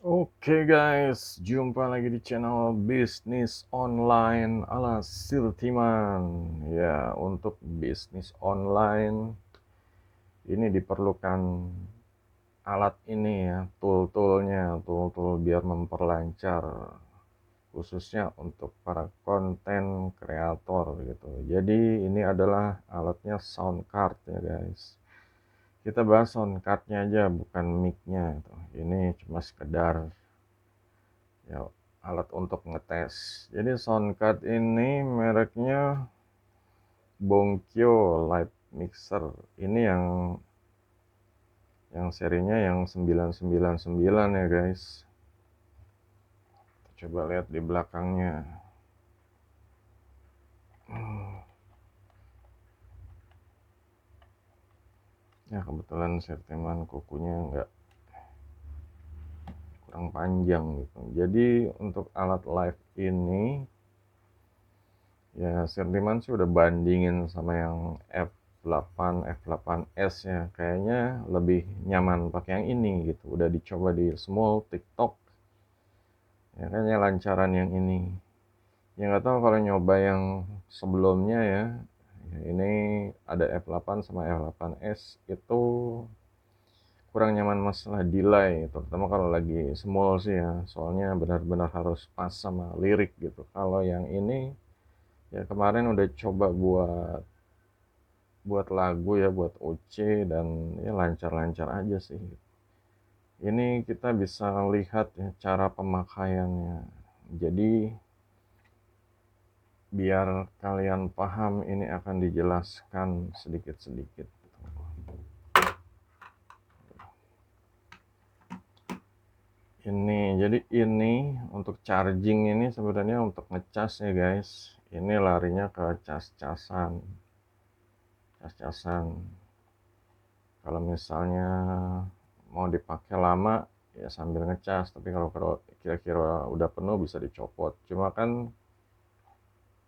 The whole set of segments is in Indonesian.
Oke guys, jumpa lagi di channel bisnis online ala Siltiman. Ya, untuk bisnis online ini diperlukan alat ini ya, tool-tool biar memperlancar, khususnya untuk para konten kreator gitu. Jadi ini adalah alatnya sound card ya guys. Kita bahas sound cardnya aja, bukan mic-nya. Ini cuma sekedar ya alat untuk ngetes. Jadi soundcard ini mereknya Bonkyo Live Mixer. Ini yang serinya yang 999 ya guys. Coba lihat di belakangnya. Ya kebetulan serteman kukunya nggak kurang panjang gitu. Jadi untuk alat live ini ya Sirtiman sih udah bandingin sama yang F8 F8S ya, kayaknya lebih nyaman pakai yang ini gitu. Udah dicoba di small TikTok ya, kayaknya lancaran yang ini. Ya nggak tahu kalau nyoba yang sebelumnya ya, ini ada F8 sama F8S itu kurang nyaman masalah delay, terutama kalau lagi small sih ya, soalnya benar-benar harus pas sama lirik gitu. Kalau yang ini ya kemarin udah coba buat buat lagu ya, buat OC, dan ya lancar-lancar aja sih. Ini kita bisa lihat ya cara pemakaiannya. Jadi biar kalian paham ini akan dijelaskan sedikit-sedikit. Ini jadi ini untuk charging, ini sebenarnya untuk ngecas ya guys. Ini larinya ke cas-casan. Cas-casan. Kalau misalnya mau dipakai lama ya sambil ngecas, tapi kalau kira-kira udah penuh bisa dicopot. Cuma kan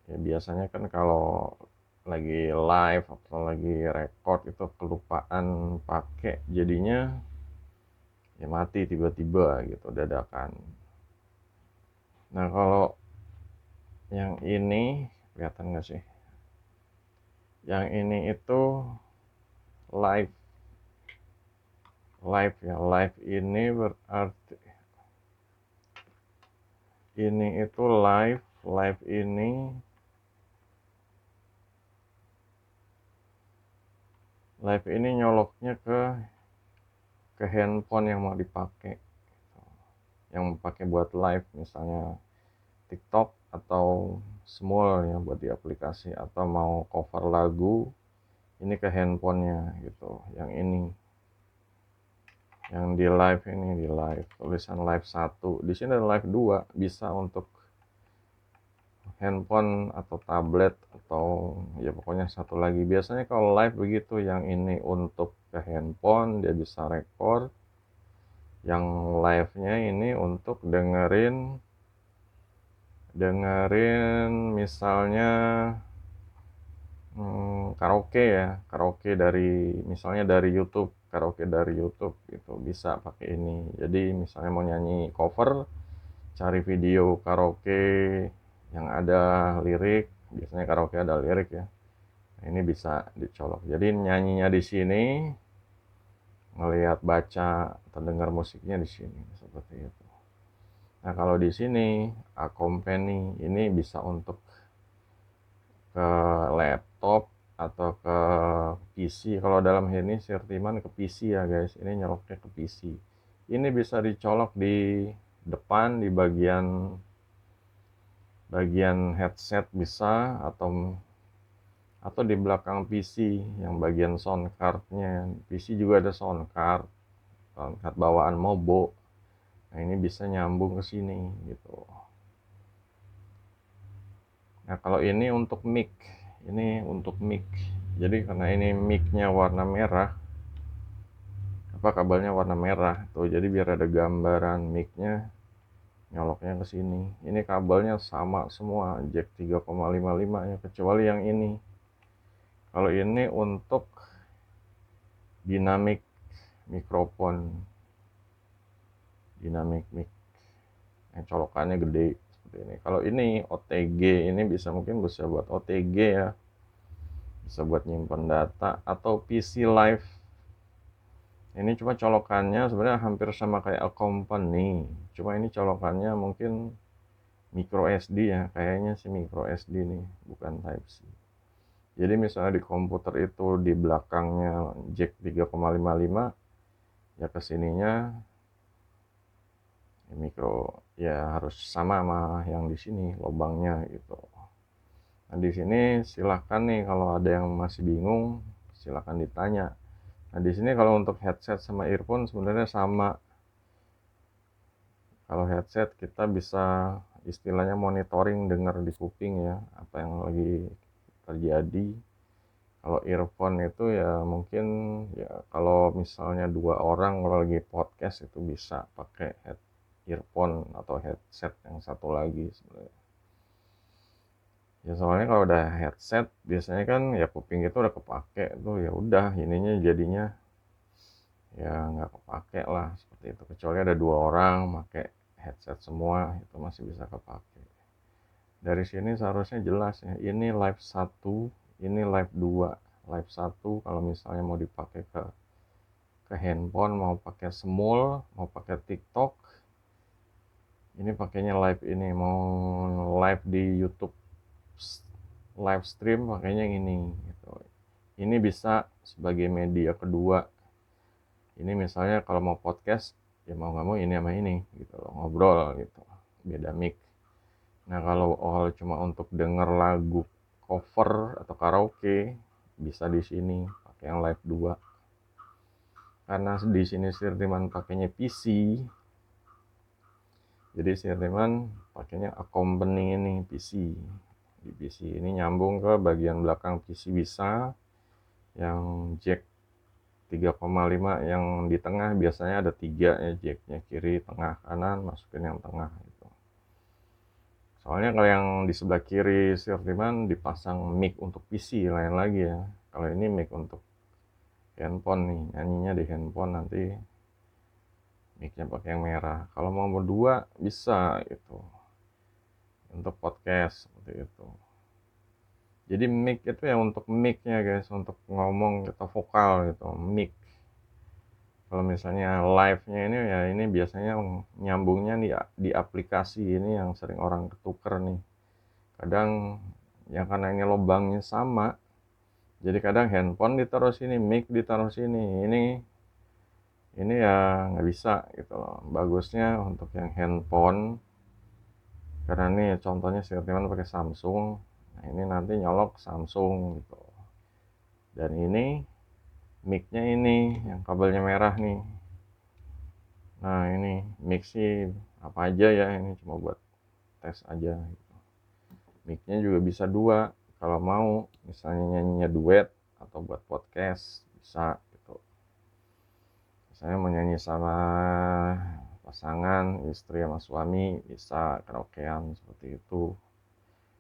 ya biasanya kan kalau lagi live atau lagi record itu kelupaan pakai, jadinya ya mati tiba-tiba gitu dadakan. Nah kalau yang ini kelihatan nggak sih, yang ini itu live. Live ya, live ini berarti ini itu live. Live ini nyoloknya ke handphone yang mau dipakai, yang pakai buat live, misalnya TikTok atau Small ya buat di aplikasi, atau mau cover lagu, ini ke handphonenya gitu. Yang ini yang di live, ini di live tulisan live 1, di sini ada live 2, bisa untuk handphone atau tablet, atau ya pokoknya satu lagi. Biasanya kalau live begitu, yang ini untuk ke handphone dia bisa record, yang live-nya ini untuk dengerin misalnya karaoke ya, karaoke dari misalnya dari YouTube, karaoke dari YouTube itu bisa pakai ini. Jadi misalnya mau nyanyi cover, cari video karaoke yang ada lirik, biasanya karaoke ada lirik ya. Nah, ini bisa dicolok. Jadi nyanyinya di sini, ngelihat baca atau dengar musiknya di sini seperti itu. Nah, kalau di sini accompany ini bisa untuk ke laptop atau ke PC. Kalau dalam ini Sirtiman ke PC ya guys, ini nyoloknya ke PC. Ini bisa dicolok di depan, di bagian headset bisa, atau di belakang PC yang bagian sound cardnya. PC juga ada sound card bawaan Mobo. Nah ini bisa nyambung ke sini gitu. Nah kalau ini untuk mic, jadi karena ini mic-nya warna merah, kabelnya warna merah tuh, jadi biar ada gambaran mic-nya, nyoloknya ke sini. Ini kabelnya sama semua, jack 3,55 ya, kecuali yang ini. Kalau ini untuk dynamic mikrofon. dynamic mic yang colokannya gede seperti ini. Kalau ini OTG, ini bisa mungkin bisa buat OTG ya, bisa buat nyimpan data atau PC live. Ini cuma colokannya sebenarnya hampir sama kayak Accompany, cuma ini colokannya mungkin micro SD ya, kayaknya sih micro SD nih, bukan Type C. Jadi misalnya di komputer itu di belakangnya jack 3,55, ya kesininya micro ya harus sama sama yang di sini lubangnya gitu. Nah di sini silahkan nih kalau ada yang masih bingung, silahkan ditanya. Nah di sini kalau untuk headset sama earphone sebenarnya sama. Kalau headset kita bisa istilahnya monitoring, dengar di kuping ya apa yang lagi terjadi. Kalau earphone itu ya mungkin ya kalau misalnya 2 orang kalau lagi podcast itu bisa pakai earphone atau headset yang satu lagi sebenarnya. Ya soalnya kalau udah headset biasanya kan ya kuping itu udah kepake tuh, ya udah ininya jadinya ya nggak kepake lah seperti itu, kecuali ada 2 orang pakai headset semua itu masih bisa kepake. Dari sini seharusnya jelas ya, ini live 1, ini live 2. Live 1 kalau misalnya mau dipakai ke handphone, mau pakai Small, mau pakai TikTok, ini pakainya live ini, mau live di YouTube live stream pakainya ini gitu. Ini bisa sebagai media kedua. Ini misalnya kalau mau podcast ya mau nggak mau ini sama ini gitu loh, ngobrol gitu, beda mic. Nah kalau cuma untuk denger lagu cover atau karaoke bisa di sini pakai yang live 2. Karena di sini Sirtiman pakainya PC, jadi Sirtiman pakainya Accompany ini PC. Di PC ini nyambung ke bagian belakang PC bisa, yang jack 3,5 yang di tengah biasanya ada 3 ya jacknya, kiri, tengah, kanan, masukin yang tengah gitu. Soalnya kalau yang di sebelah kiri Sirtiman dipasang mic untuk PC lain lagi ya. Kalau ini mic untuk handphone nih, nyanyinya di handphone nanti micnya pakai yang merah. Kalau mau berdua bisa itu untuk podcast seperti itu. Jadi mic itu ya untuk mic-nya guys, untuk ngomong kita vokal gitu, mic. Kalau misalnya live-nya ini ya ini biasanya nyambungnya di aplikasi ini yang sering orang ketuker nih. Kadang ya karena ini lubangnya sama, jadi kadang handphone ditaruh sini, mic ditaruh sini. Ini ya nggak bisa gitu loh. Bagusnya untuk yang handphone, karena ini contohnya Sirtiman pakai Samsung. Nah ini nanti nyolok Samsung gitu. Dan ini mic-nya ini yang kabelnya merah nih. Nah ini mic sih apa aja ya, ini cuma buat tes aja gitu. Mic-nya juga bisa 2 kalau mau, misalnya nyanyinya duet atau buat podcast bisa gitu. Misalnya mau nyanyi sama pasangan, istri sama suami bisa karaokean seperti itu.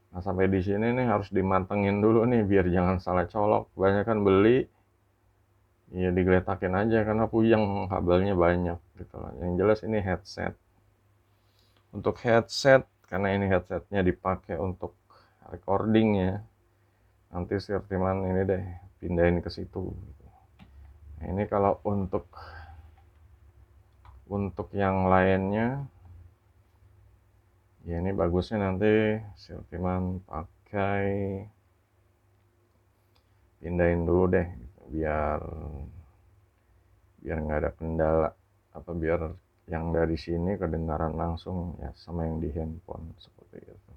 Nah sampai di sini nih harus dimantengin dulu nih biar jangan salah colok. Kebanyakan beli ya digeletakin aja karena puyeng, kabelnya banyak gitu lah. Yang jelas ini headset. Untuk headset, karena ini headsetnya dipakai untuk recording ya, nanti Sirtiman ini deh pindahin ke situ. Nah ini kalau untuk yang lainnya ya ini bagusnya nanti Sirtiman pakai, pindahin dulu deh gitu, biar nggak ada kendala, atau biar yang dari sini kedengaran langsung ya sama yang di handphone seperti itu.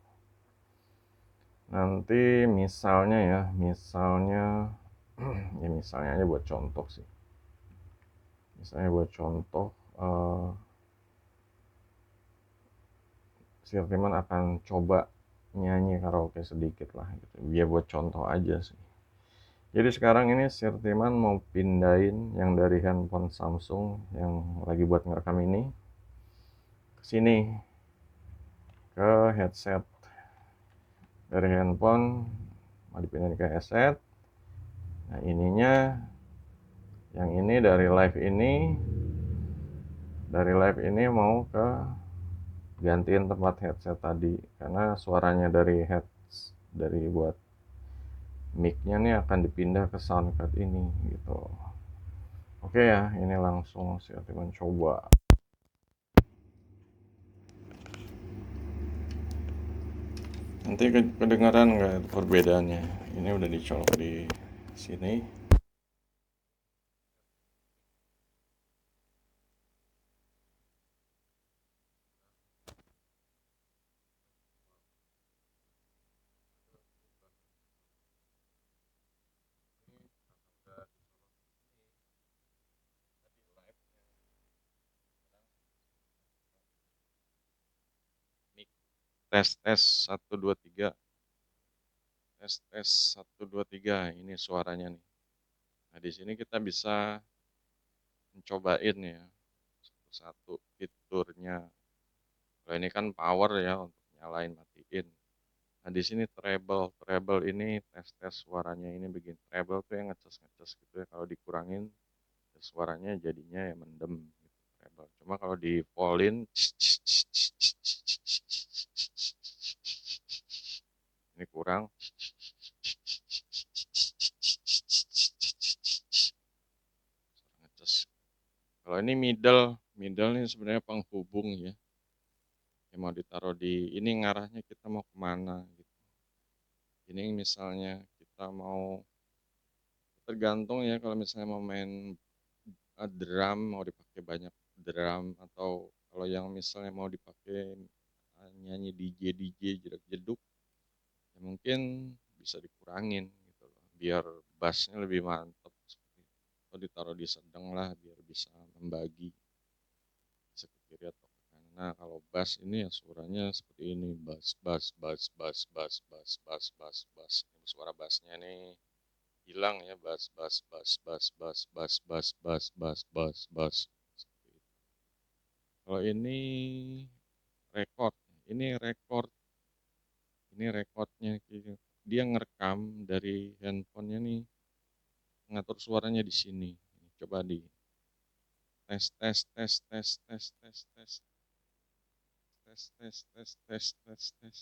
Nanti misalnya ya ya misalnya aja buat contoh sih, misalnya buat contoh Sirtiman akan coba nyanyi karaoke sedikit lah gitu, biar buat contoh aja sih. Jadi sekarang ini Sirtiman mau pindahin yang dari handphone Samsung yang lagi buat ngerekam ini ke sini, ke headset. Dari handphone mau dipindahin ke headset. Nah ininya yang ini dari live ini dari live ini mau ke gantiin tempat headset tadi, karena suaranya dari dari buat mic-nya nih akan dipindah ke soundcard ini gitu. Oke ya, ini langsung saya mencoba. Nanti kedengaran nggak perbedaannya? Ini udah dicolok di sini. Tes tes 1 2 3, tes tes 1 2 3, ini suaranya nih. Nah di sini kita bisa mencobain ya satu fiturnya. Kalau ini kan power ya untuk nyalain matiin. Nah di sini treble, treble ini tes tes suaranya ini bikin treble tuh yang ngecas ngecas gitu ya. Kalau dikurangin suaranya jadinya ya mendem gitu, treble. Cuma kalau di volume ini kurang. Ngecas. Kalau ini middle, middle ini sebenarnya penghubung ya. Yang mau ditaruh di ini ngarahnya kita mau kemana gitu. Ini misalnya kita mau tergantung ya kalau misalnya mau main drum mau dipakai banyak drum atau kalau yang misalnya mau dipakai nyanyi DJ DJ jedak jeduk ya mungkin bisa dikurangin gitu loh biar bassnya lebih mantap atau ditaruh di sedang lah biar bisa membagi bisa ke kiri atau ke kanan. Nah kalau bass ini ya suaranya seperti ini bass bass bass bass bass bass bass bass bass suara bassnya nih hilang ya bass bass bass bass bass bass bass bass bass bass bass. Kalau ini record, ini record, ini recordnya gitu. Dia ngerekam dari handphonenya nih, ngatur suaranya di sini. Coba di tes tes tes tes tes tes tes tes tes tes tes tes tes.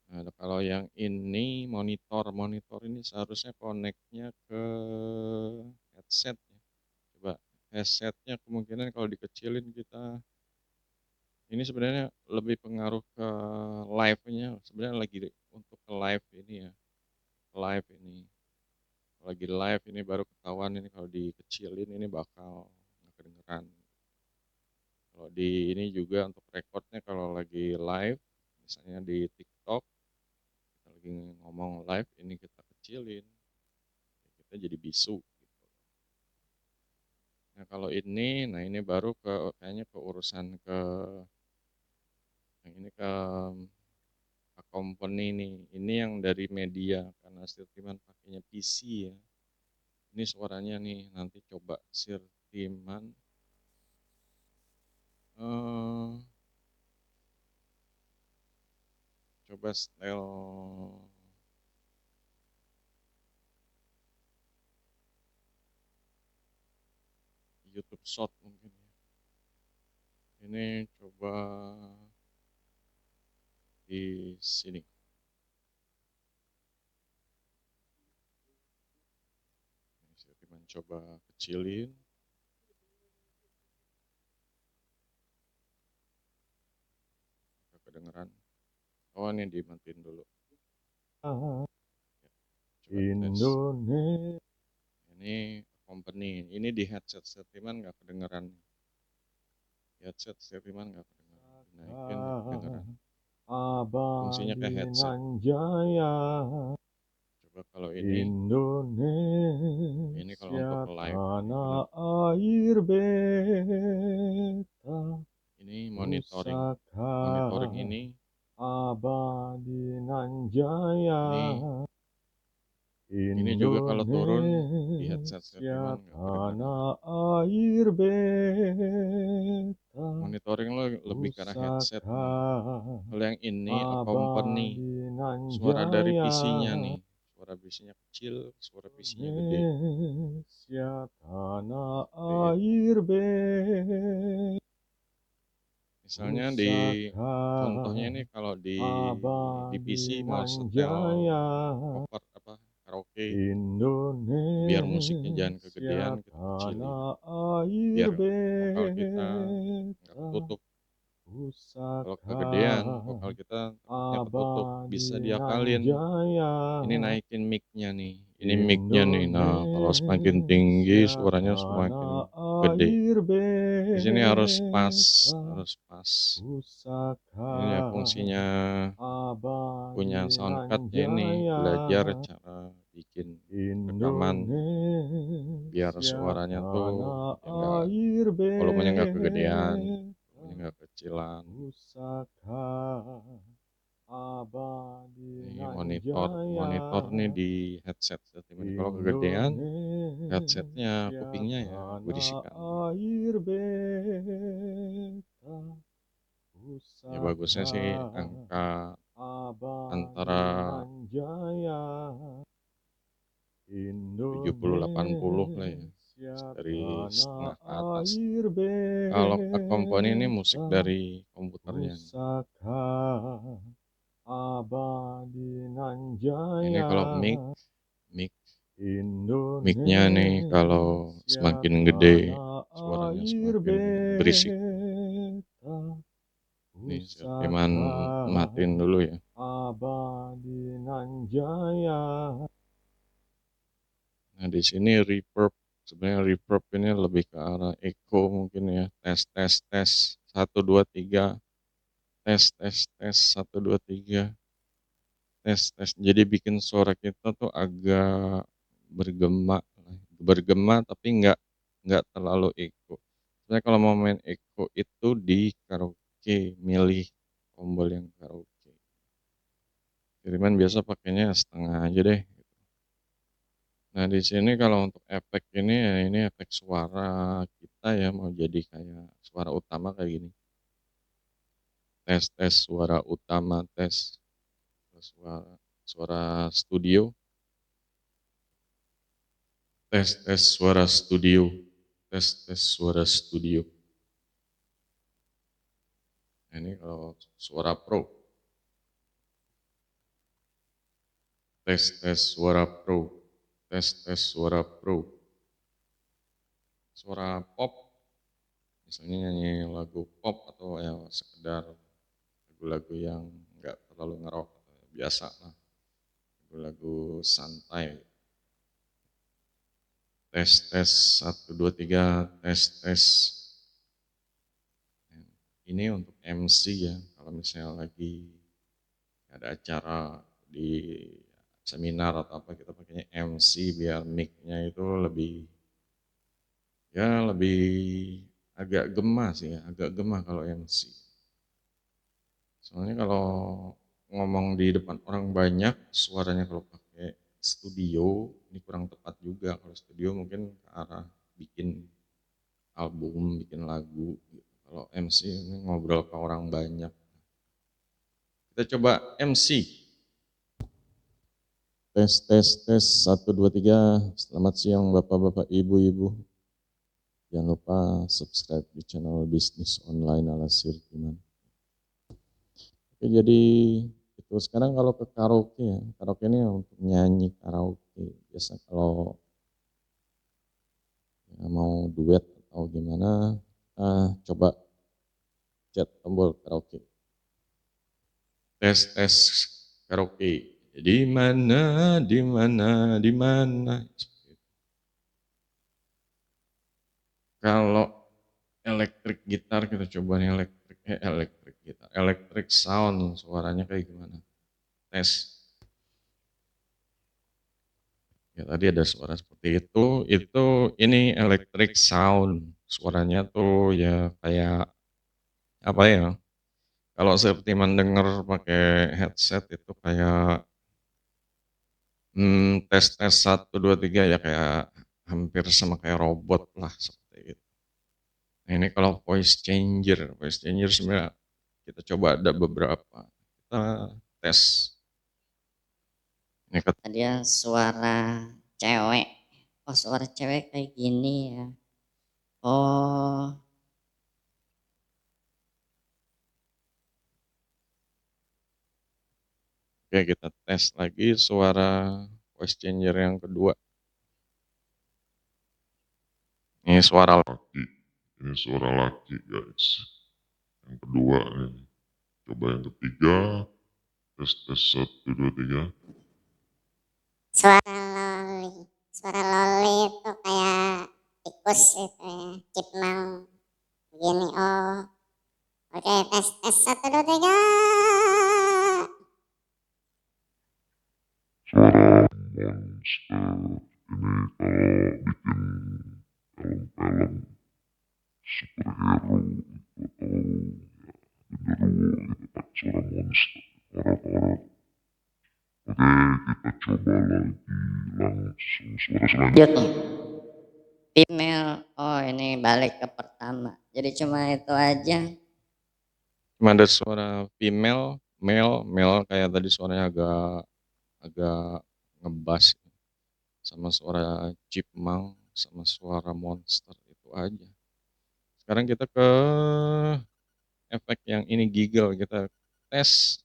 Nah, kalau yang ini monitor, monitor ini seharusnya connect-nya ke headset ya. Coba headsetnya kemungkinan kalau dikecilin kita ini sebenarnya lebih pengaruh ke live-nya. Sebenarnya lagi untuk ke live ini ya, live ini. Lagi live ini baru ketahuan ini kalau dikecilin ini bakal nggak kedengeran. Kalau di ini juga untuk recordnya kalau lagi live, misalnya di TikTok, kita lagi ngomong live, ini kita kecilin, kita jadi bisu. Gitu. Nah kalau ini, nah ini baru kayaknya ke urusan ke yang ini ke company ini yang dari media karena Sirtiman pakainya PC ya. Ini suaranya nih nanti coba Sirtiman coba style YouTube Short mungkin ya. Ini coba di sini. Sirtiman coba kecilin. Kedengeran. Oh ini dimatiin dulu. Ya, coba tes. Ini company. Ini di headset Sirtiman nggak kedengeran. Headset Sirtiman nggak kedengeran. Dinaikin nggak kedengeran. Fungsinya kayak headset. Coba kalau ini kalau untuk live. Air beta Ini monitoring. Monitoring ini. Abadi nan jaya. Ini juga kalau turun di headset Sirtiman nggak kedengeran. Air beta Monitoring lo lebih ke arah headset nih. Kalau yang ini accompany suara dari PC-nya nih. Suara suara bisinya kecil, suara bisinya gede. Indonesia tanah Seperti itu. air bebas Misalnya di contohnya ini kalau di PC abadi mau nan setel jaya cover apa karaoke, biar musiknya jangan Indonesia kegedean, kita kecilin. tanah air Biar vokal kita nggak beta ketutup. Kalau pusaka kegedean, vokal kita takutnya ketutup. Bisa abadi nan diakalin. jaya Ini naikin mic-nya nih. Ini mic-nya nih. Nah, kalau semakin tinggi Indonesia suaranya semakin tanah gede. air Di sini harus pas, beta harus pas. pusaka Ini ya fungsinya punya abadi nan soundcard-nya ini jaya belajar cara bikin rekaman biar Indonesia suaranya tuh tanah ya enggak air volumenya enggak kegedean, beta volumenya enggak kecilan. pusaka abadi Ini nan monitor jaya nih di headset settingan. Kalau kegedean headsetnya Indonesia kupingnya ya tanah berisikan. air beta Ya bagusnya pusaka sih angka antara abadi nan jaya 70-80 lah ya, Indonesia dari tanah setengah ke atas. air Kalau komponen ini musik beta dari komputernya. pusaka abadi nan Ini jaya kalau mic mic-nya nih kalau Indonesia semakin gede tanah suaranya air semakin berisik. beta Nih Sertiman pusaka matiin dulu ya. abadi nan jaya Nah di sini reverb, sebenarnya reverb ini lebih ke arah echo mungkin ya. Tes tes tes 1 2 3, tes tes tes 1 2 3, tes tes. Jadi bikin suara kita tuh agak bergema, bergema tapi nggak terlalu echo. Sebenarnya kalau mau main echo itu di karaoke, milih tombol yang karaoke. Kiriman biasa pakainya setengah aja deh. Nah, di sini kalau untuk efek ini ya ini efek suara kita ya mau jadi kayak suara utama kayak gini. Tes tes suara utama tes suara suara studio. Tes tes suara studio. Tes tes suara studio. Nah, ini kalau suara pro. Tes tes suara pro. Tes tes suara pro. Suara pop. Misalnya nyanyi lagu pop atau ya sekedar lagu-lagu yang enggak terlalu ngerok, biasa lah. Lagu santai. Tes tes 1 2 3 tes tes. Ini untuk MC ya. Kalau misalnya lagi ada acara di seminar atau apa kita pakainya MC biar mic-nya itu lebih ya lebih agak gema sih ya, agak gema kalau MC. Soalnya kalau ngomong di depan orang banyak, suaranya kalau pakai studio, ini kurang tepat juga. Kalau studio mungkin ke arah bikin album, bikin lagu. Gitu. Kalau MC ini ngobrol ke orang banyak. Kita coba MC. Tes, tes, tes, 1 2 3. Selamat siang Bapak-Bapak, Ibu-Ibu. Jangan lupa subscribe di channel Bisnis Online ala Sirkiman. Oke, jadi itu sekarang kalau ke karaoke ya, karaoke ini untuk nyanyi karaoke. Biasa kalau ya, mau duet atau gimana, coba chat tombol karaoke. Tes tes karaoke. Di mana, di mana, di mana. Kalau elektrik gitar kita coba nih elektrik gitar, elektrik sound suaranya kayak gimana? Tes. Ya tadi ada suara seperti itu ini electric sound. Suaranya tuh ya kayak apa ya? Kalau seperti mendengar pakai headset itu kayak tes tes 1 2 3 ya kayak hampir sama kayak robot lah seperti itu. Nah ini kalau voice changer sebenarnya kita coba ada beberapa. Kita tes. Nekat. Dia suara cewek. Oh, suara cewek kayak gini ya. Oh, Oke, kita tes lagi suara voice changer yang kedua. Ini suara laki. Ini suara laki guys. Yang kedua ini. Coba yang ketiga. Tes tes 1, 2, 3. Suara loli. Suara loli itu kayak tikus itu ya. Chipmunk. Begini oh. Oke tes tes 1, 2, 3. Suara monster. Ini kalau bikin film-film superhero atau genderuwo gitu kan suara monster. Horor-horor. Oke, kita coba lagi langsung suara selanjutnya. lanjut nih. Female. Oh, ini balik ke pertama. Jadi cuma itu aja. cuma ada suara female, male kayak tadi suaranya agak ngebas sama suara chipmunk sama suara monster itu aja. Sekarang kita ke efek yang ini giggle, kita tes.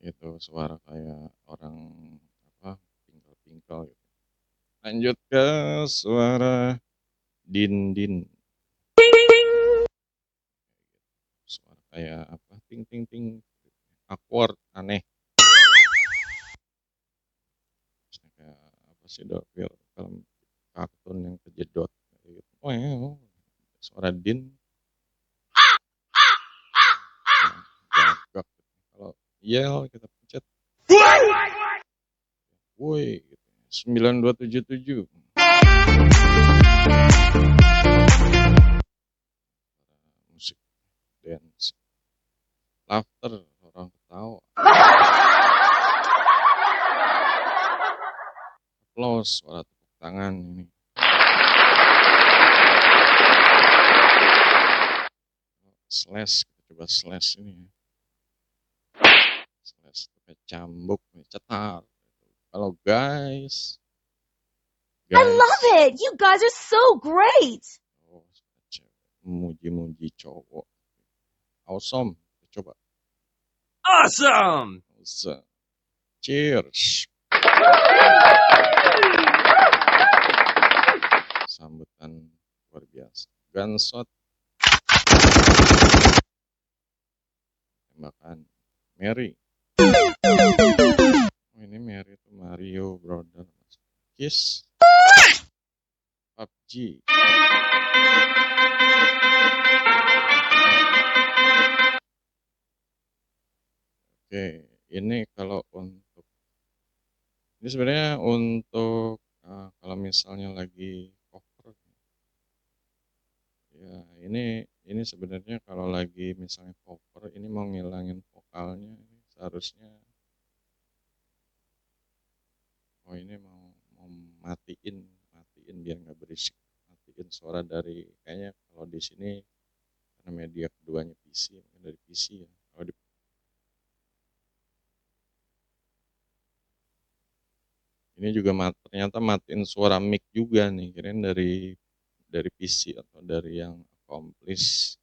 Itu suara kayak orang apa pingkel gitu. Lanjut ke suara din. Suara kayak apa ting ting ting awkward aneh. Kayak apa sih film kartun yang kejedot gitu. Oh, suara din gagak. Kalau yell kita pencet woi gitu. 9277. Musik dance, laughter, orang ketawa, applause, suara tepuk tangan ini. Slash, kita coba slash ini ya. Slash pakai cambuk, cetar. Halo guys. I love it. You guys are so great. Oh, muji-muji cowok. Awesome. Coba. Awesome! Awesome. Cheers. Sambutan luar biasa. Gunshot. Tembakan. Mary. Oh, ini Mary itu Mario Brother. Kiss. PUBG. Oke, ini kalau untuk ini sebenarnya untuk kalau misalnya lagi cover ya ini sebenarnya kalau lagi misalnya cover ini mau ngilangin vokalnya seharusnya ini mau matiin biar nggak berisik, matiin suara dari kayaknya kalau di sini karena media keduanya PC dari PC ya. Kalau di ini juga ternyata matiin suara mic juga nih, kirain dari PC atau dari yang accomplish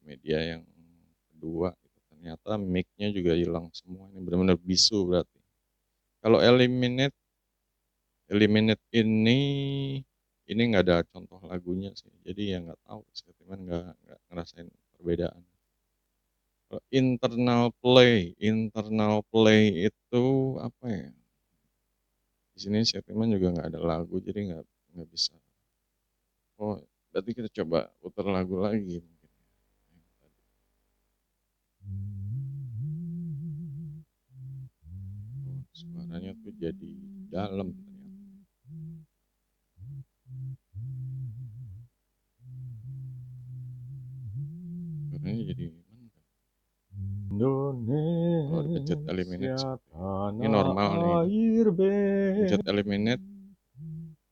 media yang kedua gitu. Ternyata mic-nya juga hilang semua, ini benar-benar bisu berarti. Kalau eliminate ini nggak ada contoh lagunya sih, jadi ya nggak tahu sih, cuman nggak ngerasain perbedaan. Kalau internal play itu apa ya? Di sini Setiman juga nggak ada lagu, jadi nggak bisa. Oh, berarti kita coba putar lagu lagi mungkin. Oh, suaranya tuh jadi dalam ternyata. Suaranya jadi mana? Kalau dipencet eliminate, ini normal nih. Pencet eliminate,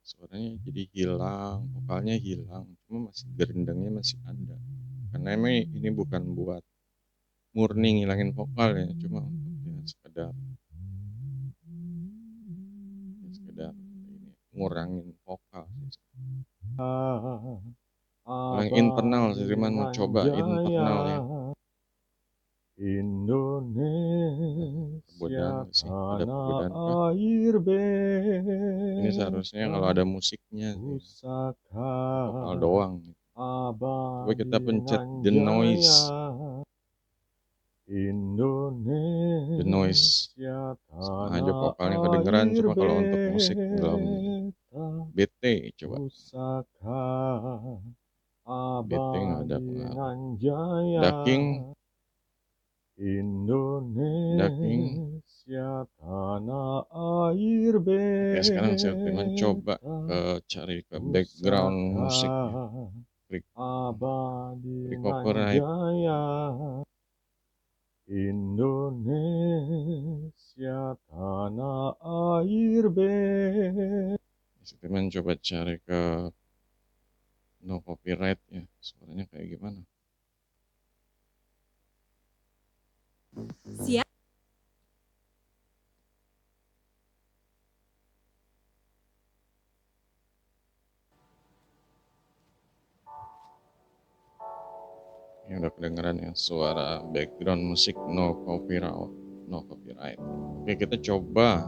suaranya jadi hilang, vokalnya hilang, cuma masih gerendengnya masih ada. karena emang ini bukan buat murni ngilangin vokal ya, cuma untuk ya sekedar ini ngurangin vokal sih. Kalau yang internal sih Riman mau coba internal ya. Pergodaan nggak sih? Ada pergodaan kah? Ini seharusnya kalau ada musiknya sih. Vokal doang. Coba kita pencet the noise. The noise. Sama aja vokalnya kedengeran. Coba kalau untuk musik dalam BT coba. BT nggak ada pengaruh. Ducking. Oke, sekarang saya mencoba cari ke background musiknya. Klik copyright. Saya mencoba cari ke no copyright ya. Suaranya kayak gimana? Siap. Ini udah kedengeran ya suara background musik no copyright. No copyright. Oke, kita coba.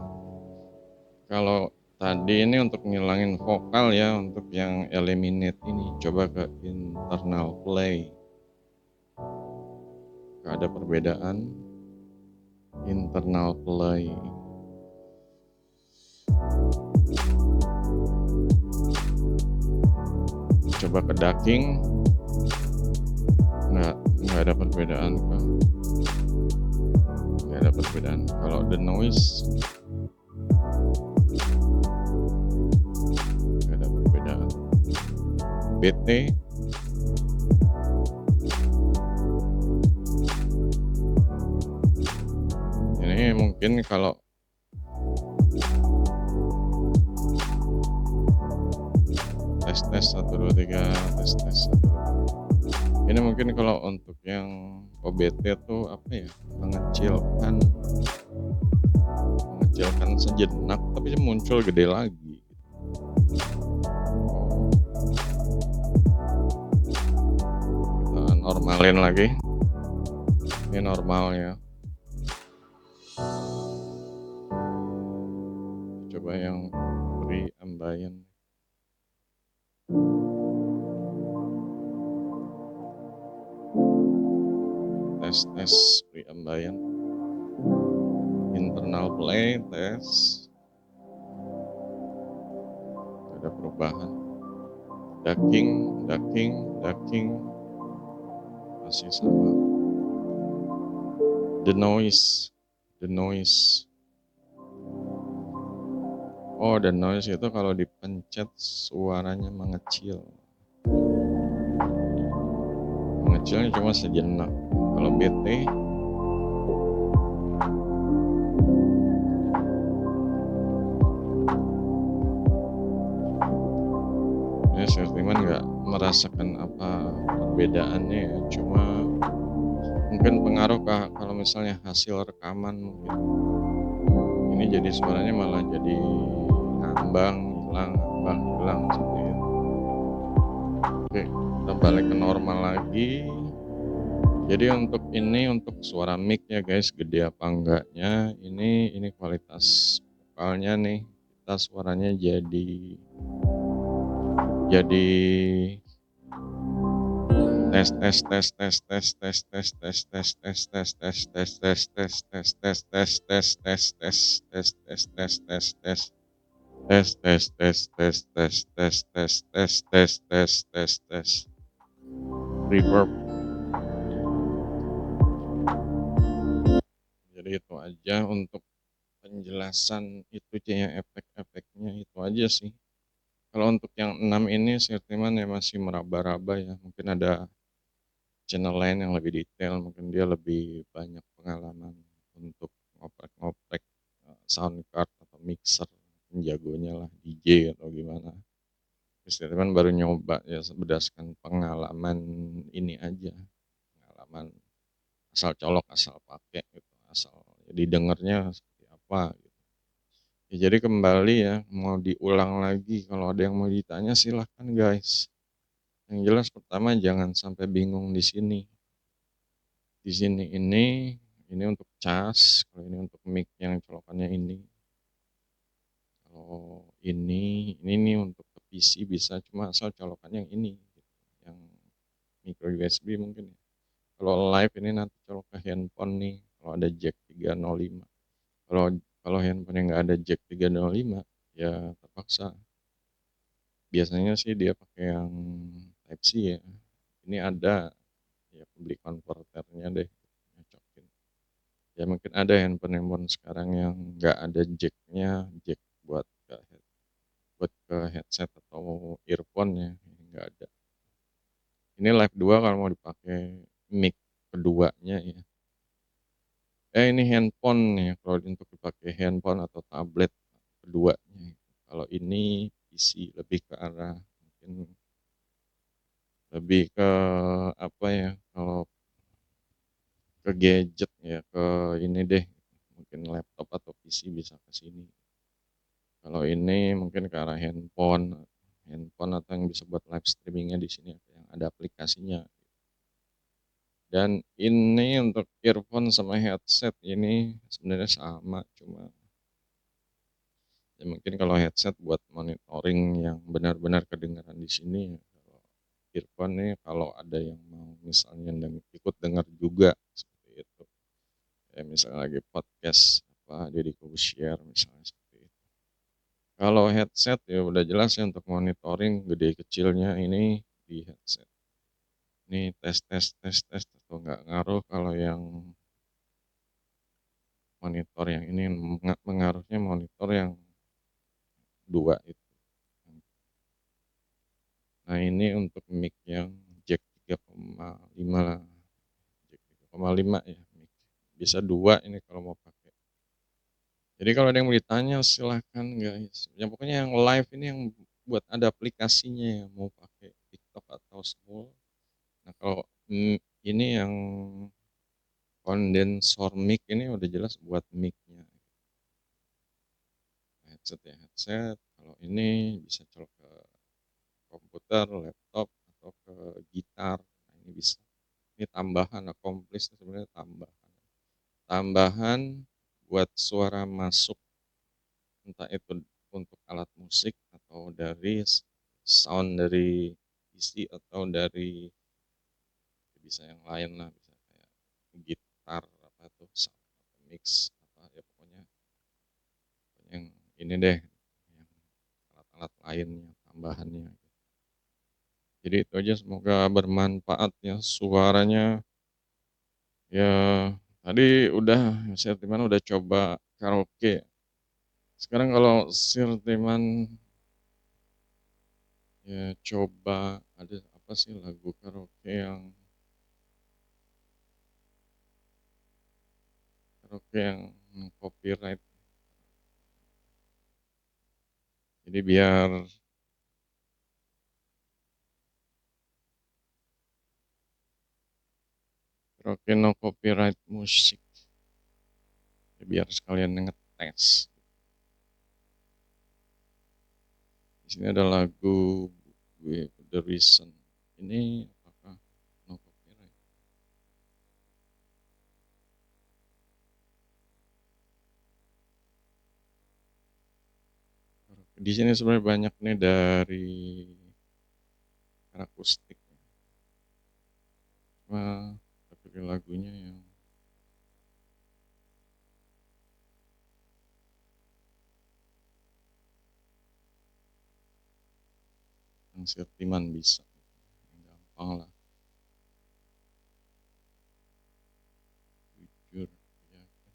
Kalau tadi ini untuk ngilangin vokal ya, untuk yang eliminate ini coba ke internal play. Gak ada perbedaan. Internal play. Coba ke ducking. Nggak ada perbedaan kan? Nggak ada perbedaan. Kalau the noise nggak ada perbedaan. BT ini mungkin kalau tes 1 2 3 tes 1 2 3. Ini mungkin kalau untuk yang OBT tuh apa ya, mengecilkan sejenak tapi muncul gede lagi. Kita normalin lagi. Ini normal ya. Coba yang pre-ambient. Tes pre-ambient. Internal play tes. Ada perubahan. Ducking masih sama. The noise. Oh, the noise itu kalau dipencet suaranya mengecil. Mengecilnya cuma sejenak. Kalau BT ya, Shertiman nggak merasakan apa perbedaannya ya, cuma mungkin pengaruh kalau misalnya hasil rekaman mungkin ini jadi suaranya malah jadi ngambang hilang seperti itu. Oke, kita balik ke normal lagi. Jadi untuk suara mic ya guys, gede apa enggaknya, ini kualitas vokalnya nih, kita suaranya jadi tes reverb. Jadi itu aja untuk penjelasan itu yang efek-efeknya itu aja sih. Kalau untuk yang 6 ini Shertiman ya masih meraba-raba ya, mungkin ada channel lain yang lebih detail, mungkin dia lebih banyak pengalaman untuk ngoprek sound card atau mixer, penjagonya lah DJ atau gimana. Teman baru nyoba ya berdasarkan pengalaman ini aja, pengalaman asal colok, asal pakai gitu, asal didengarnya seperti apa gitu. Ya, jadi kembali ya, mau diulang lagi kalau ada yang mau ditanya silahkan guys. Yang jelas pertama jangan sampai bingung di sini. Di sini ini untuk cas, kalau ini untuk mic yang colokannya ini. Kalau ini nih untuk ke PC bisa, cuma asal colokannya yang ini, gitu. Yang micro USB mungkin ya. Kalau live ini nanti colok ke handphone nih, kalau ada jack 305. Kalau kalau handphone yang nggak ada jack 305, ya terpaksa. Biasanya sih dia pakai yang Type C ya. Ini ada, ya beli konverternya deh, nyocokin. Ya mungkin ada handphone sekarang yang nggak ada jacknya, jack buat ke headset atau earphone ya, nggak ada. Ini Live 2 kalau mau dipakai mic keduanya ya. Ini handphone ya, kalau untuk dipakai handphone atau tablet keduanya. Kalau ini PC lebih ke arah mungkin lebih ke apa ya, kalau ke gadget ya, ke ini deh, mungkin laptop atau PC bisa ke sini. Kalau ini mungkin ke arah handphone atau yang bisa buat live streamingnya di sini yang ada aplikasinya. Dan ini untuk earphone sama headset ini sebenarnya sama, cuma ya mungkin kalau headset buat monitoring yang benar-benar kedengaran di sini. Kalau earphone nih kalau ada yang mau misalnya ikut dengar juga seperti itu. Ya misalnya lagi podcast apa Deddy Corbuzier misalnya seperti itu. Kalau headset ya udah jelas ya untuk monitoring gede kecilnya ini di headset. Ini tes atau nggak ngaruh kalau yang monitor yang ini mengaruhnya monitor yang dua itu. Nah ini untuk mic yang jack 3,5 lah, jack 3,5 ya mic. Bisa dua ini kalau mau pakai. Jadi kalau ada yang mau ditanya silahkan guys. Yang pokoknya yang live ini yang buat ada aplikasinya yang mau pakai TikTok atau Small. Nah kalau ini yang kondensor mic ini udah jelas buat micnya. Headset ya headset. Kalau ini bisa colok ke komputer, laptop, atau ke gitar. Nah, ini bisa. Ini tambahan, accomplish sebenarnya tambahan. Tambahan buat suara masuk, entah itu untuk alat musik atau dari sound dari PC atau dari bisa yang lain lah, bisa kayak gitar apa tuh, sound atau mix apa ya pokoknya yang ini deh, yang alat-alat lainnya tambahannya. Jadi itu aja, semoga bermanfaat ya suaranya. Ya tadi udah Sirtiman udah coba karaoke. Sekarang kalau Sirtiman ya coba ada apa sih lagu karaoke yang copyright. Jadi biar karaoke no copyright musik. Ya, biar sekalian ngetes. Di sini ada lagu with the reason. Ini apakah no copyright? Di sini sebenarnya banyak nih dari akustik. Cuma pilih lagunya yang Sirtiman bisa. Yang gampang lah. Jujur, ya kan.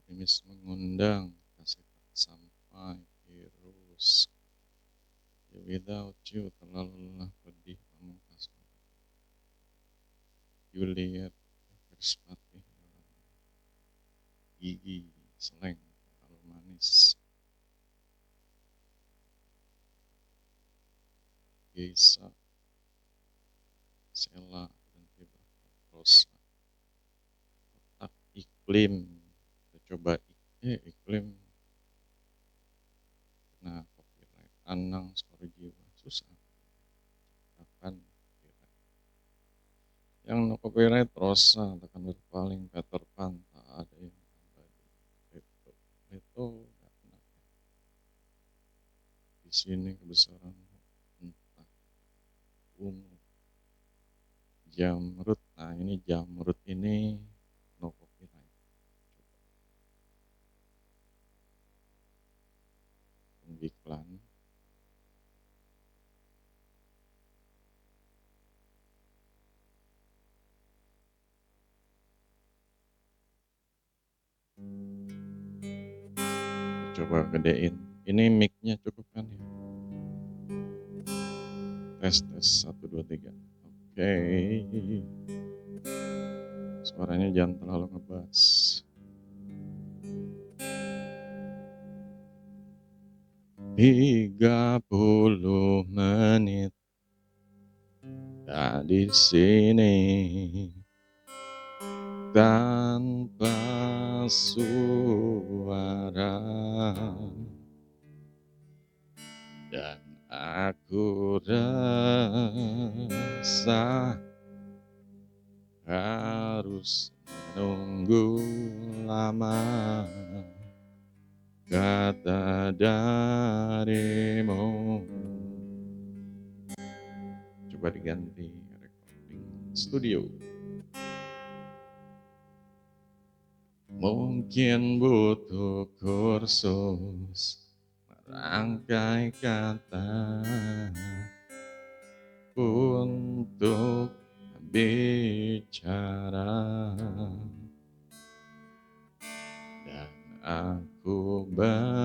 Optimis mengundang, kasih tak sampai, virus. Without you, terlalu lelah, pedih, pamungkas. Juliet, Krispatih, gigi, seleng, terlalu manis. Geisa, Sela, dan Rosa. Kotak iklim. Kita coba iklim. Nah, copyright. Anang skor jiwa. Susah. Akan copyright. Yang no copyright Rosa, tekan berpaling Peter Pan, tak ada yang abadi. Itu nggak kena. Di sini kebesaran entah ungu. Jamrut, nah ini jamrut ini no copyright. Coba iklan. Coba gedein. Ini mic-nya cukup kan ya? Tes 1 2 3. Oke. Suaranya jangan terlalu ngebass. Tiga 30 menit di sini tanpa suara, dan aku rasa harus menunggu lama kata darimu. Coba diganti recording studio. Mungkin butuh kursus merangkai kata untuk bicara, dan aku benci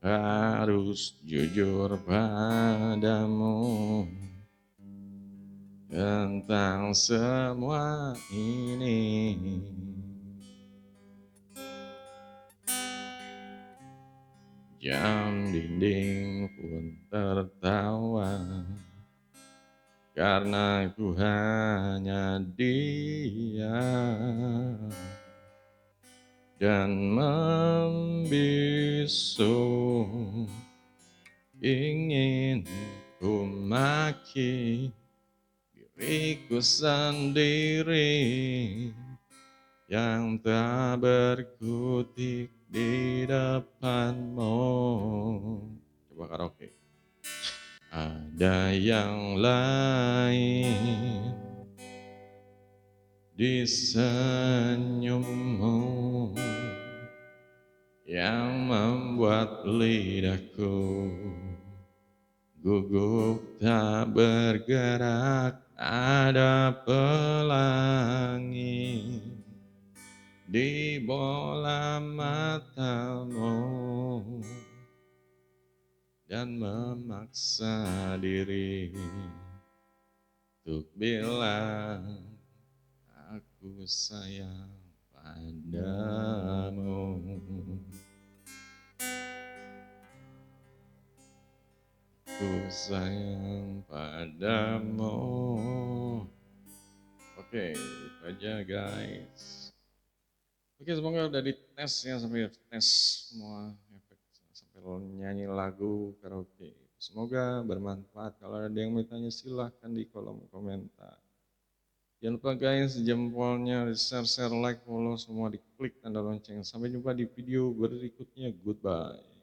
harus jujur padamu tentang semua ini. Jam dinding pun tertawa karena ku hanya diam dan membisu. Ingin ku maki diriku sendiri yang tak berkutik di depanmu. Coba karaoke. Ada yang lain di senyummu yang membuat lidahku gugup tak bergerak. Ada pelangi di bola matamu dan memaksa diri untuk bilang aku sayang padamu. Aku sayang padamu. Oke, itu aja guys. Oke, semoga udah dites ya, sampai tes semua efek sampai nyanyi lagu karaoke. Semoga bermanfaat. Kalau ada yang mau tanya silahkan di kolom komentar. Jangan lupa guys, jempolnya, share, like, follow, semua diklik tanda lonceng. Sampai jumpa di video berikutnya. Goodbye.